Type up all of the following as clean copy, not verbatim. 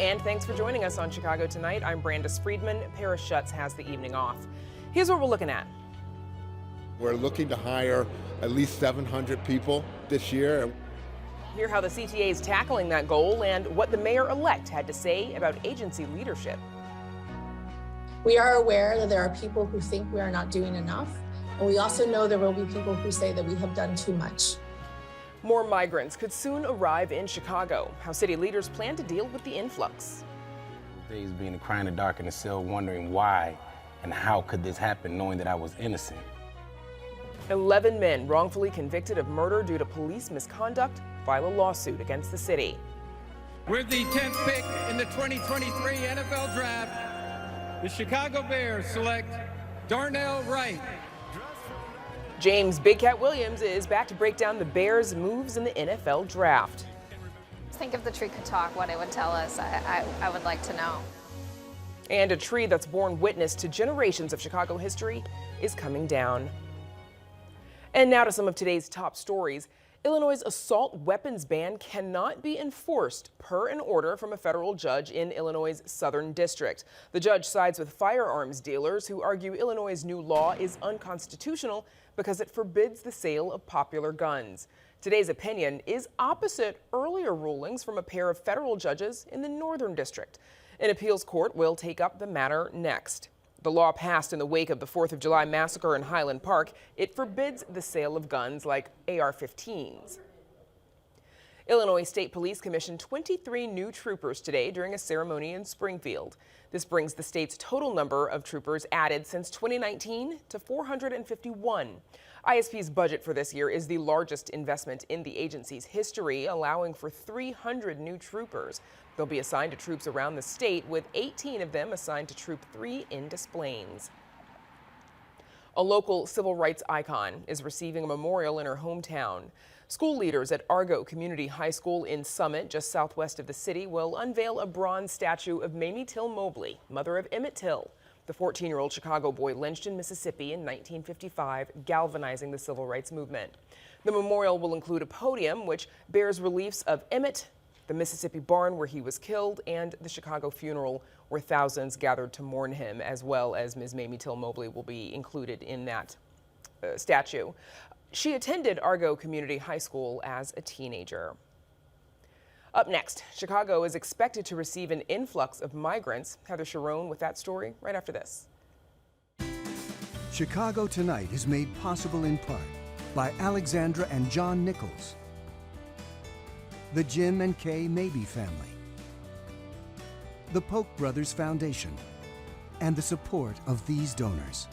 and thanks for joining us on Chicago Tonight. I'm Brandis Friedman. Paris Schutz has the evening off. Here's what we're looking at. We're looking to hire at least 700 people this year. Hear how the CTA is tackling that goal and what the mayor-elect had to say about agency leadership. We are aware that there are people who think we are not doing enough, and we also know there will be people who say that we have done too much. More migrants could soon arrive in Chicago. How city leaders plan to deal with the influx. Days being a cry in the dark in the cell, wondering why and how could this happen, knowing that I was innocent. 11 men wrongfully convicted of murder due to police misconduct file a lawsuit against the city. With the 10th pick in the 2023 NFL Draft, the Chicago Bears select Darnell Wright. James Big Cat Williams is back to break down the Bears' moves in the NFL Draft. Think if the tree could talk, what it would tell us. I would like to know. And a tree that's borne witness to generations of Chicago history is coming down. And now to some of today's top stories. Illinois' assault weapons ban cannot be enforced per an order from a federal judge in Illinois' Southern District. The judge sides with firearms dealers who argue Illinois' new law is unconstitutional because it forbids the sale of popular guns. Today's opinion is opposite earlier rulings from a pair of federal judges in the Northern District. An appeals court will take up the matter next. The law passed in the wake of the 4th of July massacre in Highland Park. It forbids the sale of guns like AR-15s. Illinois State Police commissioned 23 new troopers today during a ceremony in Springfield. This brings the state's total number of troopers added since 2019 to 451. ISP's budget for this year is the largest investment in the agency's history, allowing for 300 new troopers. They'll be assigned to troops around the state, with 18 of them assigned to Troop 3 in Des Plaines. A local civil rights icon is receiving a memorial in her hometown. School leaders at Argo Community High School in Summit, just southwest of the city, will unveil a bronze statue of Mamie Till Mobley, mother of Emmett Till, the 14-year-old Chicago boy lynched in Mississippi in 1955, galvanizing the civil rights movement. The memorial will include a podium which bears reliefs of Emmett, the Mississippi barn where he was killed, and the Chicago funeral where thousands gathered to mourn him, as well as Ms. Mamie Till Mobley will be included in that statue. She attended Argo Community High School as a teenager. Up next, Chicago is expected to receive an influx of migrants. Heather Sharon with that story right after this. Chicago Tonight is made possible in part by Alexandra and John Nichols, the Jim and Kay Mabey family, the Polk Brothers Foundation, and the support of these donors.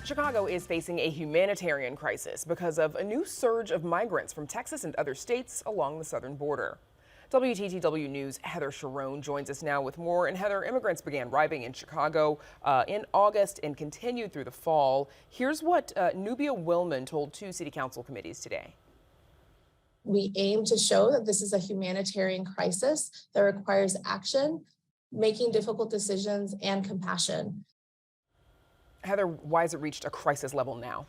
Chicago is facing a humanitarian crisis because of a new surge of migrants from Texas and other states along the southern border. WTTW News' Heather Sharon joins us now with more. And Heather, immigrants began arriving in Chicago in August and continued through the fall. Here's what Nubia Willman told two city council committees today. We aim to show that this is a humanitarian crisis that requires action, making difficult decisions, and compassion. Heather, why has it reached a crisis level now?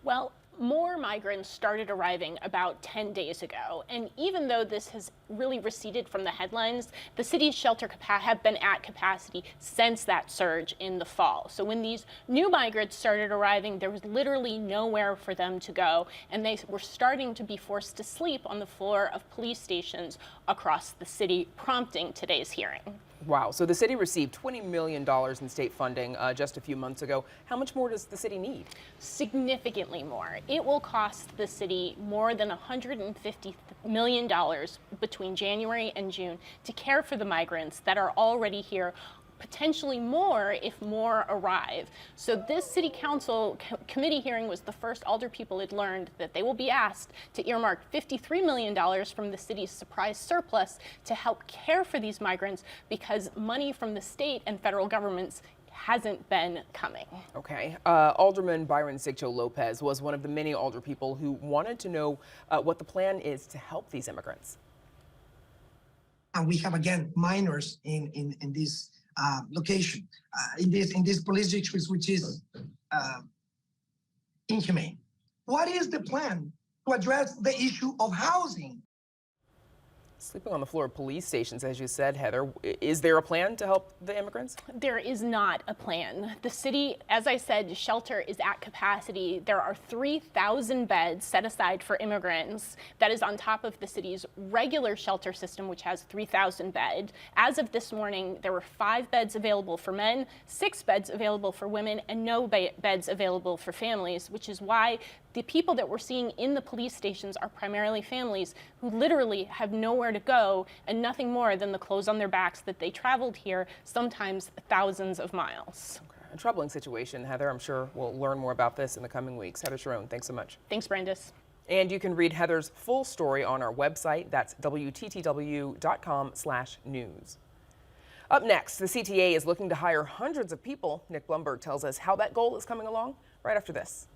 Well, more migrants started arriving about 10 days ago. And even though this has really receded from the headlines, the city's shelter have been at capacity since that surge in the fall. So when these new migrants started arriving, there was literally nowhere for them to go. And they were starting to be forced to sleep on the floor of police stations across the city, prompting today's hearing. Wow. So the city received $20 million in state funding just a few months ago. How much more does the city need? Significantly more. It will cost the city more than $150 million between January and June to care for the migrants that are already here, potentially more if more arrive. So this city council committee hearing was the first alder people had learned that they will be asked to earmark $53 million from the city's surprise surplus to help care for these migrants because money from the state and federal governments hasn't been coming. Okay. Alderman Byron Sigcho Lopez was one of the many alder people who wanted to know what the plan is to help these immigrants. And we have, again, minors in this location, in this police district, which is inhumane. What is the plan to address the issue of housing? Sleeping on the floor of police stations, as you said, Heather. Is there a plan to help the immigrants? There is not a plan. The city, as I said, shelter is at capacity. There are 3,000 beds set aside for immigrants. That is on top of the city's regular shelter system, which has 3,000 beds. As of this morning, there were 5 beds available for men, 6 beds available for women, and no beds available for families, which is why the people that we're seeing in the police stations are primarily families who literally have nowhere to go and nothing more than the clothes on their backs that they traveled here, sometimes thousands of miles. Okay. A troubling situation, Heather. I'm sure we'll learn more about this in the coming weeks. Heather Sharon, thanks so much. Thanks, Brandis. And you can read Heather's full story on our website. That's WTTW.com/news. Up next, the CTA is looking to hire hundreds of people. Nick Blumberg tells us how that goal is coming along right after this.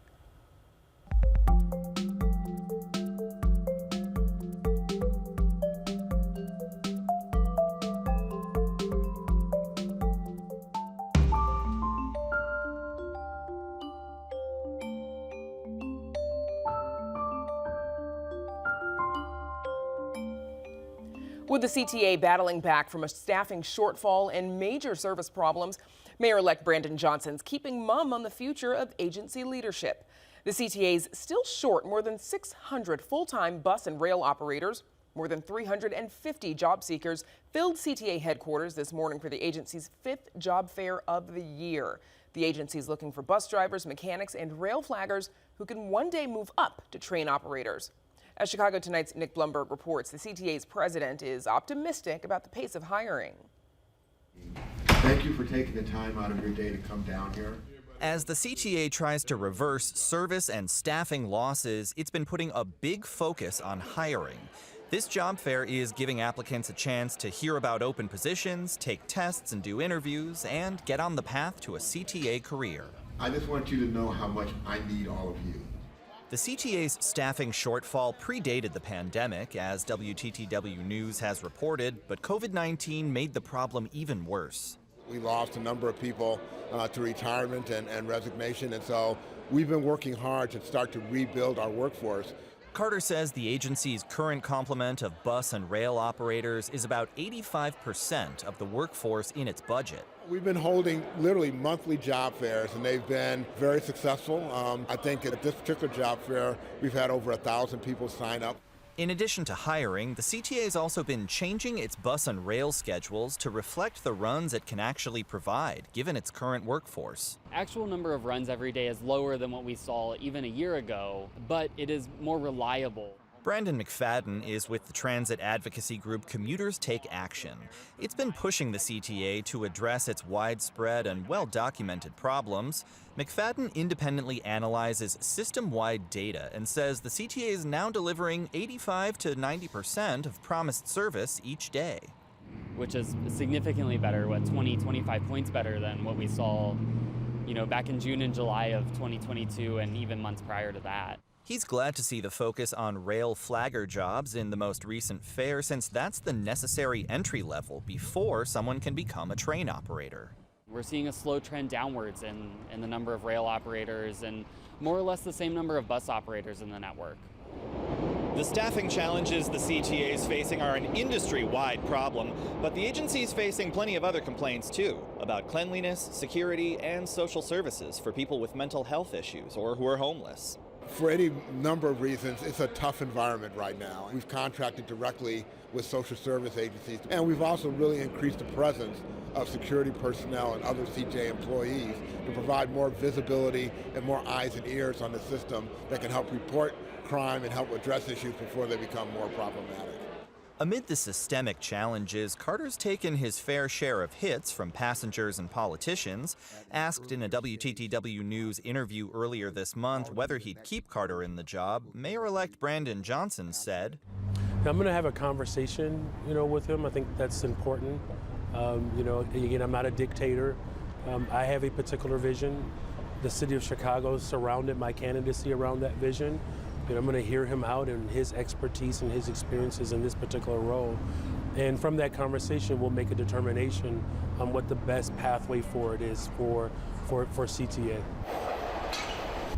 With the CTA battling back from a staffing shortfall and major service problems, Mayor-elect Brandon Johnson's keeping mum on the future of agency leadership. The CTA's still short more than 600 full-time bus and rail operators. More than 350 job seekers filled CTA headquarters this morning for the agency's 5th job fair of the year. The agency is looking for bus drivers, mechanics, and rail flaggers who can one day move up to train operators. As Chicago Tonight's Nick Blumberg reports, the CTA's president is optimistic about the pace of hiring. Thank you for taking the time out of your day to come down here. As the CTA tries to reverse service and staffing losses, it's been putting a big focus on hiring. This job fair is giving applicants a chance to hear about open positions, take tests and do interviews, and get on the path to a CTA career. I just want you to know how much I need all of you. The CTA's staffing shortfall predated the pandemic, as WTTW News has reported, but COVID-19 made the problem even worse. We lost a number of people to retirement and resignation, and so we've been working hard to start to rebuild our workforce. Carter says the agency's current complement of bus and rail operators is about 85% of the workforce in its budget. We've been holding literally monthly job fairs, and they've been very successful. I think at this particular job fair, we've had over 1,000 people sign up. In addition to hiring, the CTA has also been changing its bus and rail schedules to reflect the runs it can actually provide, given its current workforce. Actual number of runs every day is lower than what we saw even a year ago, but it is more reliable. Brandon McFadden is with the transit advocacy group Commuters Take Action. It's been pushing the CTA to address its widespread and well-documented problems. McFadden independently analyzes system-wide data and says the CTA is now delivering 85 to 90% of promised service each day. Which is significantly better, 25 points better than what we saw, back in June and July of 2022 and even months prior to that. He's glad to see the focus on rail flagger jobs in the most recent fair, since that's the necessary entry level before someone can become a train operator. We're seeing a slow trend downwards in the number of rail operators and more or less the same number of bus operators in the network. The staffing challenges the CTA is facing are an industry-wide problem, but the agency is facing plenty of other complaints too, about cleanliness, security, and social services for people with mental health issues or who are homeless. For any number of reasons, it's a tough environment right now. We've contracted directly with social service agencies, and we've also really increased the presence of security personnel and other CTA employees to provide more visibility and more eyes and ears on the system that can help report crime and help address issues before they become more problematic. Amid the systemic challenges, Carter's taken his fair share of hits from passengers and politicians. Asked in a WTTW News interview earlier this month whether he'd keep Carter in the job, Mayor-elect Brandon Johnson said, I'm going to have a conversation, with him. I think that's important. Again, I'm not a dictator. I have a particular vision. The city of Chicago surrounded my candidacy around that vision. I'm going to hear him out and his expertise and his experiences in this particular role. And from that conversation, we'll make a determination on what the best pathway forward is for CTA.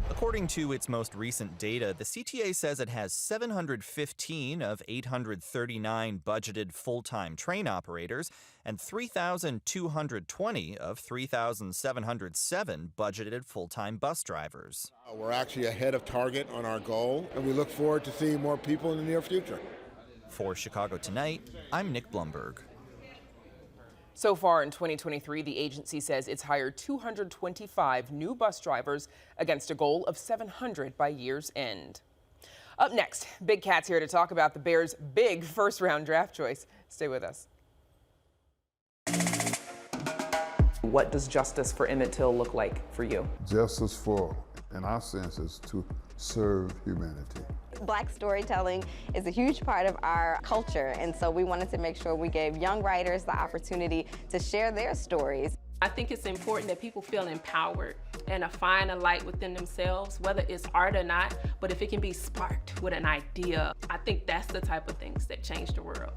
The According to its most recent data, the CTA says it has 715 of 839 budgeted full-time train operators and 3,220 of 3,707 budgeted full-time bus drivers. We're actually ahead of target on our goal, and we look forward to seeing more people in the near future. For Chicago Tonight, I'm Nick Blumberg. So far in 2023, the agency says it's hired 225 new bus drivers against a goal of 700 by year's end. Up next, Big Cat's here to talk about the Bears' big first-round draft choice. Stay with us. What does justice for Emmett Till look like for you? Justice for, in our sense, is to serve humanity. Black storytelling is a huge part of our culture, and so we wanted to make sure we gave young writers the opportunity to share their stories. I think it's important that people feel empowered and find a light within themselves, whether it's art or not, but if it can be sparked with an idea, I think that's the type of things that change the world.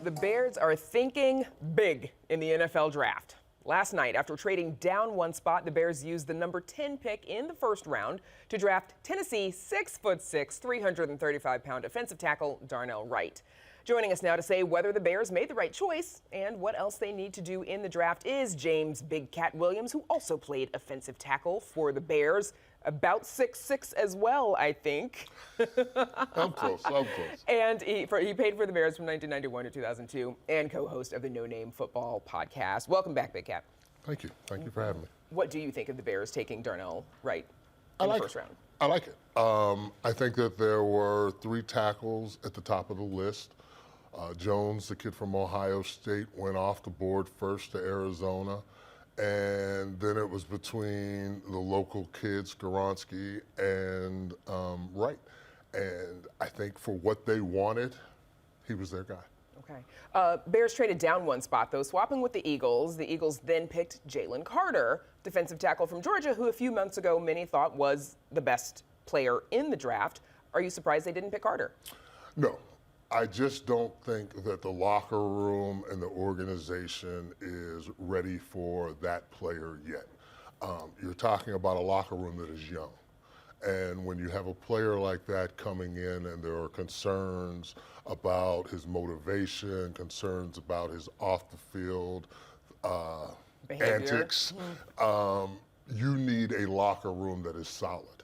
The Bears are thinking big in the NFL draft. Last night, after trading down one spot, the Bears used the number 10 pick in the first round to draft Tennessee 6'6", 335-pound offensive tackle Darnell Wright. Joining us now to say whether the Bears made the right choice and what else they need to do in the draft is James Big Cat Williams, who also played offensive tackle for the Bears. About 6'6" as well, I think. I'm close. And he played for the Bears from 1991 to 2002 and co-host of the No Name Football podcast. Welcome back, Big Cat. Thank you. Thank you for having me. What do you think of the Bears taking Darnell Wright in the first round? I like it. I think that there were 3 tackles at the top of the list. Jones, the kid from Ohio State, went off the board first to Arizona. And then it was between the local kids, Skoronski and Wright. And I think for what they wanted, he was their guy. Okay. Bears traded down one spot, though, swapping with the Eagles. The Eagles then picked Jalen Carter, defensive tackle from Georgia, who a few months ago many thought was the best player in the draft. Are you surprised they didn't pick Carter? No. I just don't think that the locker room and the organization is ready for that player yet. You're talking about a locker room that is young. And when you have a player like that coming in and there are concerns about his motivation, concerns about his off-the-field antics, you need a locker room that is solid.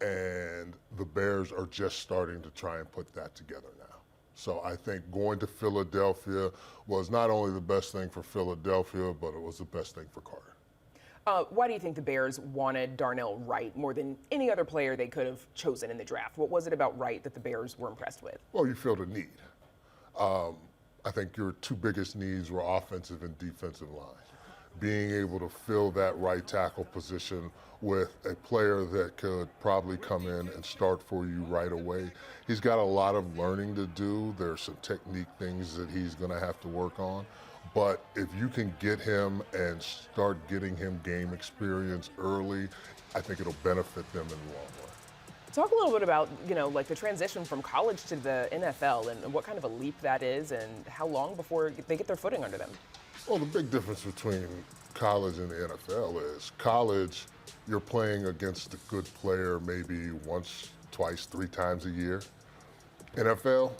And the Bears are just starting to try and put that together now. So I think going to Philadelphia was not only the best thing for Philadelphia, but it was the best thing for Carter. Why do you think the Bears wanted Darnell Wright more than any other player they could have chosen in the draft? What was it about Wright that the Bears were impressed with? Well, you feel the need. I think your 2 biggest needs were offensive and defensive line. Being able to fill that right tackle position with a player that could probably come in and start for you right away. He's got a lot of learning to do. There's some technique things that he's going to have to work on. But if you can get him and start getting him game experience early, I think it'll benefit them in the long run. Talk a little bit about, like the transition from college to the NFL and what kind of a leap that is and how long before they get their footing under them. Well, the big difference between college and the NFL is college, you're playing against a good player maybe once, twice, 3 times a year. NFL,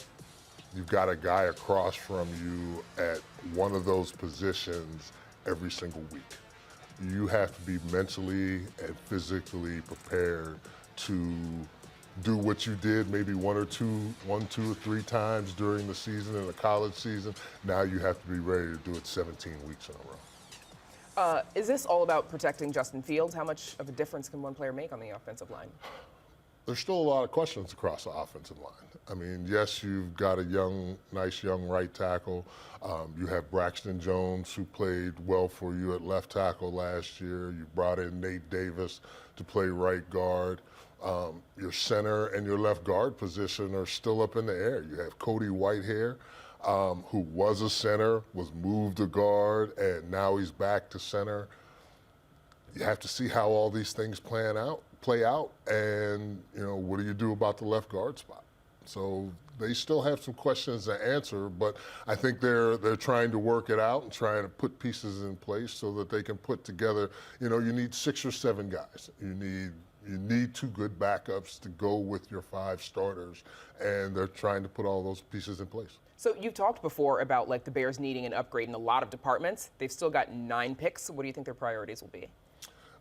you've got a guy across from you at one of those positions every single week. You have to be mentally and physically prepared to do what you did maybe 1, 2 or 3 times during the season in the college season. Now you have to be ready to do it 17 weeks in a row. Is this all about protecting Justin Fields? How much of a difference can one player make on the offensive line? There's still a lot of questions across the offensive line. I mean, yes, you've got a nice young right tackle. You have Braxton Jones, who played well for you at left tackle last year. You brought in Nate Davis to play right guard. Your center and your left guard position are still up in the air. You have Cody Whitehair, who was a center, was moved to guard, and now he's back to center. You have to see how all these things play out, and what do you do about the left guard spot? So they still have some questions to answer, but I think they're trying to work it out and trying to put pieces in place so that they can put together, you need 6 or 7 guys. You need 2 good backups to go with your 5 starters, and they're trying to put all those pieces in place. So you've talked before about like the Bears needing an upgrade in a lot of departments. They've still got 9 picks. What do you think their priorities will be?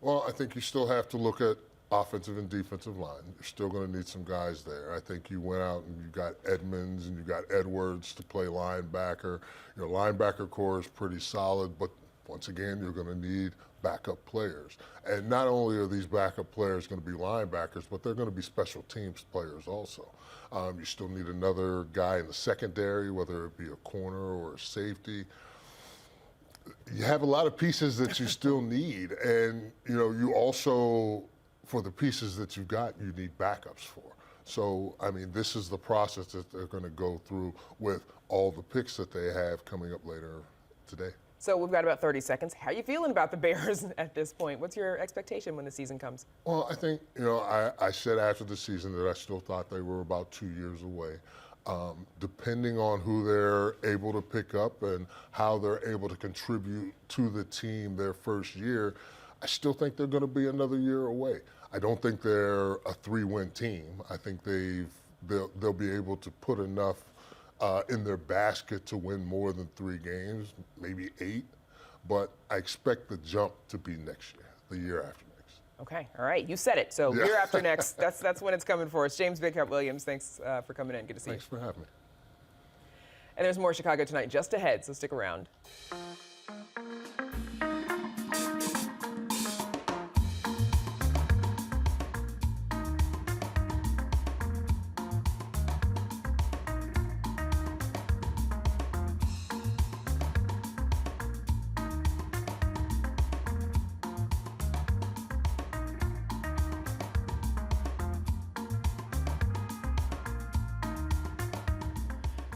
Well, I think you still have to look at offensive and defensive line. You're still going to need some guys there. I think you went out and you got Edmonds and you got Edwards to play linebacker. Your linebacker core is pretty solid, but once again, you're going to need backup players. And not only are these backup players going to be linebackers, but they're going to be special teams players also. You still need another guy in the secondary, whether it be a corner or a safety. You have a lot of pieces that you still need, and you also, for the pieces that you've got, you need backups for. So, I mean, this is the process that they're going to go through with all the picks that they have coming up later today. So we've got about 30 seconds. How are you feeling about the Bears at this point? What's your expectation when the season comes? Well, I think, I said after the season that I still thought they were about 2 years away. Depending on who they're able to pick up and how they're able to contribute to the team their first year, I still think they're going to be another year away. I don't think they're a 3-win team. I think they'll be able to put enough in their basket to win more than 3 games, maybe 8. But I expect the jump to be next year, the year after next. Okay, all right, you said it. So year after next, that's when it's coming for us. James Big Cat Williams, thanks for coming in. Good to see you. Thanks for having me. And there's more Chicago Tonight just ahead, so stick around.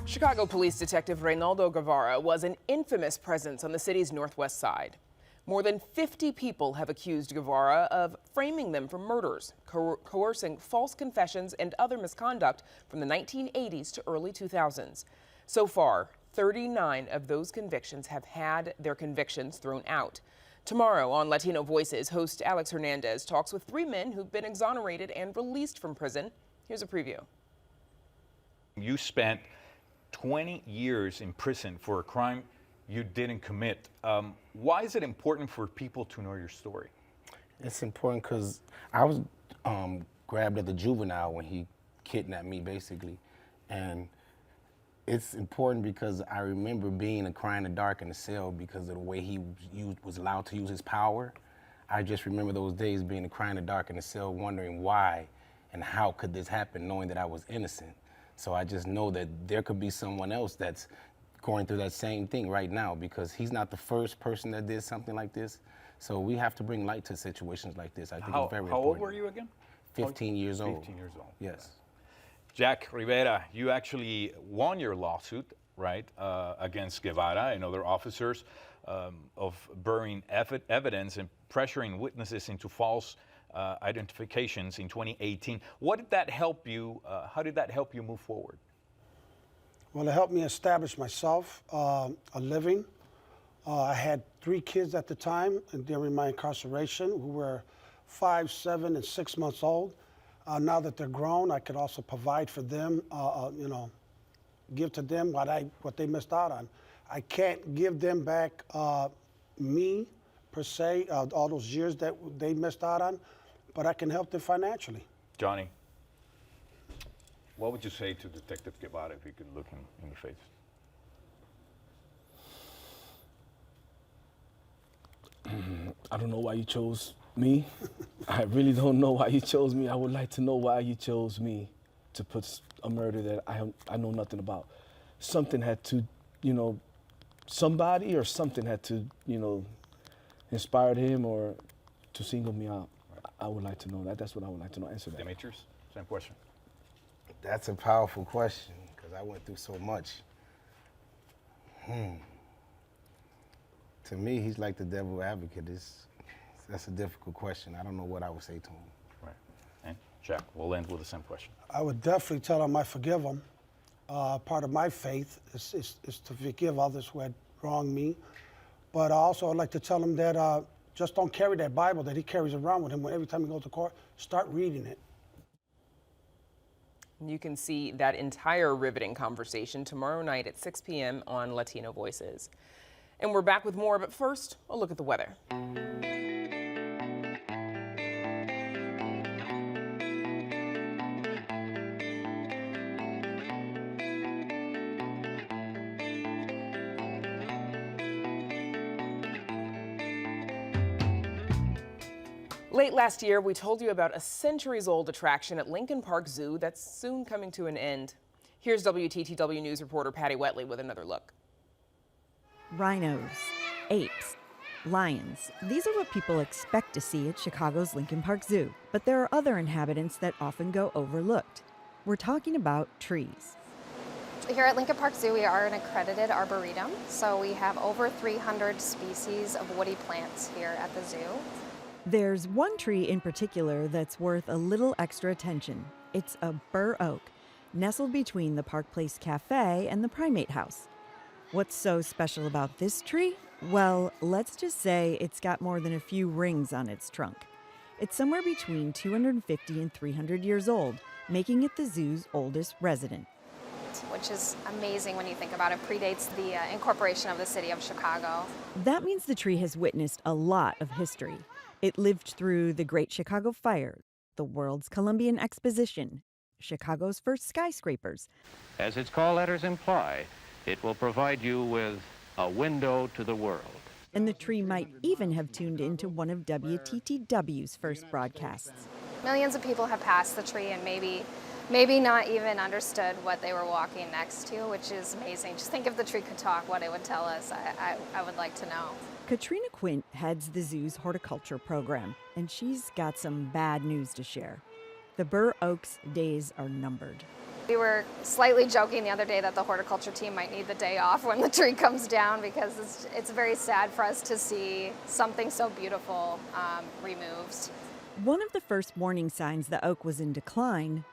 Chicago Police Detective Reynaldo Guevara was an infamous presence on the city's northwest side. More than 50 people have accused Guevara of framing them for murders, coercing false confessions, and other misconduct from the 1980s to early 2000s. So far, 39 of those convictions have had their convictions thrown out. Tomorrow on Latino Voices, host Alex Hernandez talks with 3 men who've been exonerated and released from prison. Here's a preview. You spent 20 years in prison for a crime you didn't commit. Why is it important for people to know your story? It's important because I was grabbed as a juvenile when he kidnapped me, basically. And it's important because I remember being a cry in the dark in the cell because of the way he was allowed to use his power. I just remember those days being a cry in the dark in the cell, wondering why and how could this happen, knowing that I was innocent. So I just know that there could be someone else that's going through that same thing right now because he's not the first person that did something like this. So we have to bring light to situations like this. I think it's very important. How old were you again? 15 years old. 15 years old. Yes. Jack Rivera, you actually won your lawsuit, right, against Guevara and other officers of burying evidence and pressuring witnesses into false identifications in 2018. What did that help you? How did that help you move forward? Well, it helped me establish myself, a living. I had 3 kids at the time during my incarceration who were 5, 7, and 6 months old. Now that they're grown, I could also provide for them, give to them what they missed out on. I can't give them back me, per se, all those years that they missed out on, but I can help them financially. Johnny, what would you say to Detective Guevara if you could look him in the face? I don't know why you chose me. I really don't know why you chose me. I would like to know why you chose me to put a murder that I know nothing about. Something had to, somebody or something had to, inspired him or to single me out. I would like to know that. That's what I would like to know. Answer that. Demetrius, same question. That's a powerful question because I went through so much. To me, he's like the devil advocate. That's a difficult question. I don't know what I would say to him. Right. And Jack, we'll end with the same question. I would definitely tell them I forgive them. Part of my faith is to forgive others who had wronged me. But also I'd like to tell them that just don't carry that Bible that he carries around with him every time he goes to court. Start reading it. You can see that entire riveting conversation tomorrow night at 6 p.m. on Latino Voices. And we're back with more, but first, a look at the weather. Late last year, we told you about a centuries-old attraction at Lincoln Park Zoo that's soon coming to an end. Here's WTTW News reporter Patty Wetley with another look. Rhinos, apes, lions. These are what people expect to see at Chicago's Lincoln Park Zoo. But there are other inhabitants that often go overlooked. We're talking about trees. Here at Lincoln Park Zoo, we are an accredited arboretum, so we have over 300 species of woody plants here at the zoo. There's one tree in particular that's worth a little extra attention. It's a bur oak, nestled between the Park Place Cafe and the Primate House. What's so special about this tree? Well, let's just say it's got more than a few rings on its trunk. It's somewhere between 250 and 300 years old, making it the zoo's oldest resident. Which is amazing when you think about it. Predates the incorporation of the city of Chicago. That means the tree has witnessed a lot of history. It lived through the Great Chicago Fire, the World's Columbian Exposition, Chicago's first skyscrapers. As its call letters imply, it will provide you with a window to the world. And the tree might even have tuned into one of WTTW's first broadcasts. Millions of people have passed the tree and maybe not even understood what they were walking next to, which is amazing. Just think if the tree could talk, what it would tell us. I would like to know. Katrina Quint heads the zoo's horticulture program, and she's got some bad news to share. The bur oak's days are numbered. We were slightly joking the other day that the horticulture team might need the day off when the tree comes down, because it's very sad for us to see something so beautiful removed. One of the first warning signs the oak was in decline.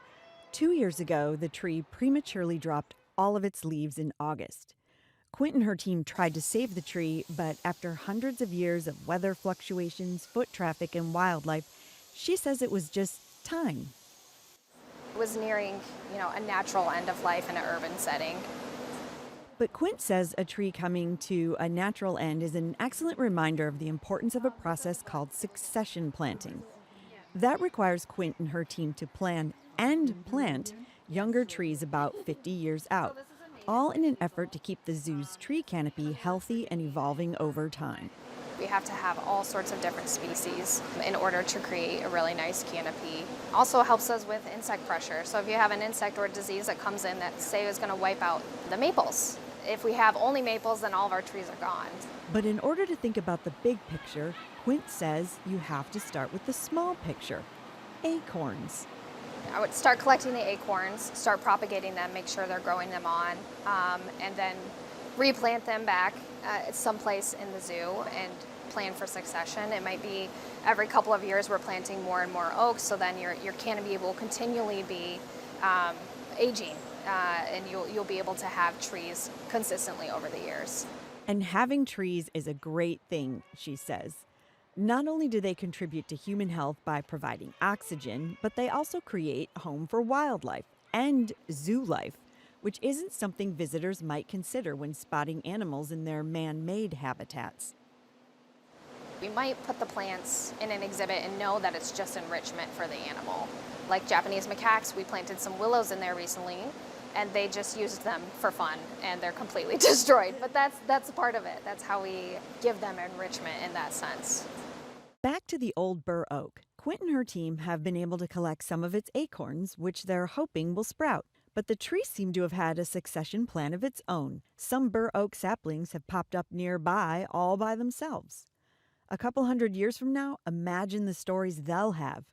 2 years ago, the tree prematurely dropped all of its leaves in August. Quint and her team tried to save the tree, but after hundreds of years of weather fluctuations, foot traffic, and wildlife, she says it was just time. It was nearing, a natural end of life in an urban setting. But Quint says a tree coming to a natural end is an excellent reminder of the importance of a process called succession planting. That requires Quint and her team to plan and plant younger trees about 50 years out, all in an effort to keep the zoo's tree canopy healthy and evolving over time. We have to have all sorts of different species in order to create a really nice canopy. Also helps us with insect pressure. So if you have an insect or a disease that comes in that, say, is going to wipe out the maples, if we have only maples, then all of our trees are gone. But in order to think about the big picture, Quint says you have to start with the small picture, acorns. I would start collecting the acorns, start propagating them, make sure they're growing them on, and then replant them back someplace in the zoo and plan for succession. It might be every couple of years we're planting more and more oaks, so then your canopy will continually be aging, and you'll be able to have trees consistently over the years. And having trees is a great thing, she says. Not only do they contribute to human health by providing oxygen, but they also create a home for wildlife and zoo life, which isn't something visitors might consider when spotting animals in their man-made habitats. We might put the plants in an exhibit and know that it's just enrichment for the animal. Like Japanese macaques, we planted some willows in there recently, and they just used them for fun, and they're completely destroyed. But that's a part of it. That's how we give them enrichment in that sense. Back to the old bur oak. Quint and her team have been able to collect some of its acorns, which they're hoping will sprout. But the tree seemed to have had a succession plan of its own. Some bur oak saplings have popped up nearby all by themselves. A couple hundred years from now, imagine the stories they'll have.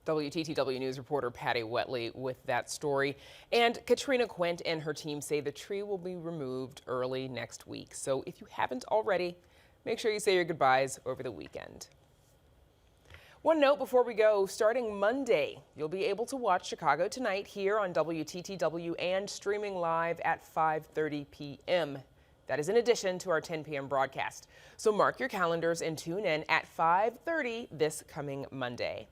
WTTW News reporter Patty Wetley with that story. And Katrina Quint and her team say the tree will be removed early next week. So if you haven't already, make sure you say your goodbyes over the weekend. One note before we go, starting Monday, you'll be able to watch Chicago Tonight here on WTTW and streaming live at 5:30 p.m. That is in addition to our 10 p.m. broadcast. So mark your calendars and tune in at 5:30 this coming Monday.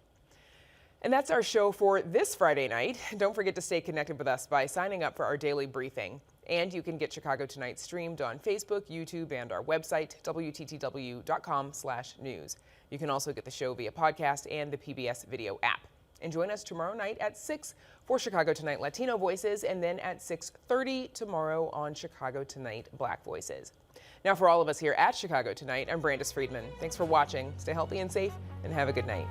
And that's our show for this Friday night. Don't forget to stay connected with us by signing up for our daily briefing. And you can get Chicago Tonight streamed on Facebook, YouTube, and our website, WTTW.com/news. You can also get the show via podcast and the PBS video app. And join us tomorrow night at 6 for Chicago Tonight Latino Voices, and then at 6:30 tomorrow on Chicago Tonight Black Voices. Now for all of us here at Chicago Tonight, I'm Brandis Friedman. Thanks for watching. Stay healthy and safe, and have a good night.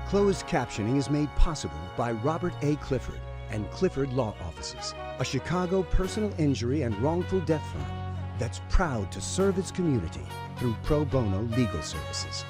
Closed captioning is made possible by Robert A. Clifford and Clifford Law Offices, a Chicago personal injury and wrongful death firm that's proud to serve its community through pro bono legal services.